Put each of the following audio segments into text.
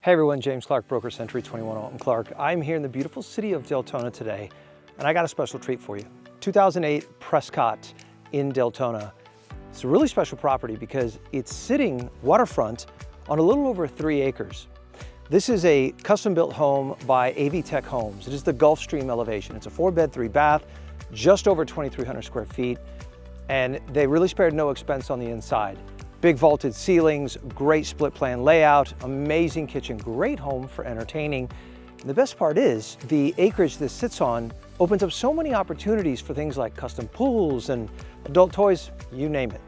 Hey everyone, James Clark, broker Century 21 Alton Clark. I'm here in the beautiful city of Deltona today, and I got a special treat for you. 2008 Prescott in Deltona. It's a really special property because it's sitting waterfront on a little over 3 acres. This is a custom-built home by AV Tech Homes. It is the Gulfstream elevation. It's a 4-bed, 3-bath, just over 2,300 square feet, and they really spared no expense on the inside. Big vaulted ceilings, great split plan layout, amazing kitchen, great home for entertaining. And the best part is the acreage this sits on opens up so many opportunities for things like custom pools and adult toys, you name it.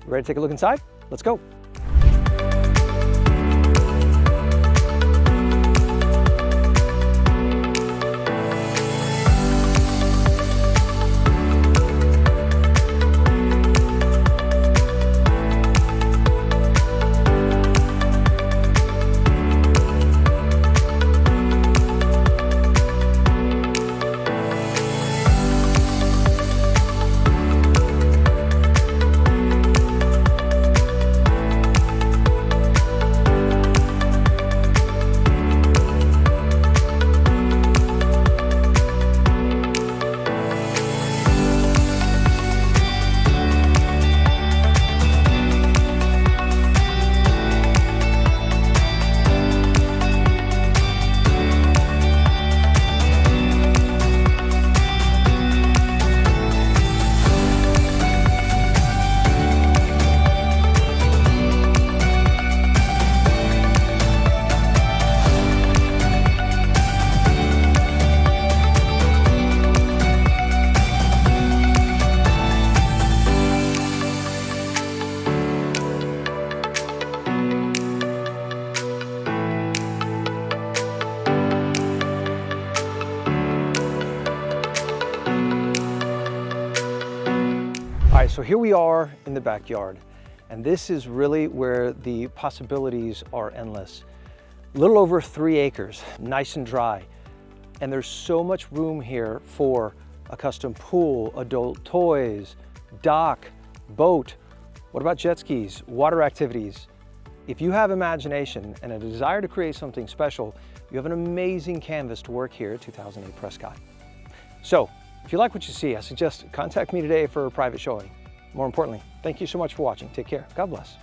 Ready to take a look inside? Let's go. All right, so here we are in the backyard, and this is really where the possibilities are endless. A little over 3 acres, nice and dry, and there's so much room here for a custom pool, adult toys, dock, boat. What about jet skis, water activities? If you have imagination and a desire to create something special, you have an amazing canvas to work here at 2008 Prescott. So, if you like what you see, I suggest contact me today for a private showing. More importantly, thank you so much for watching. Take care. God bless.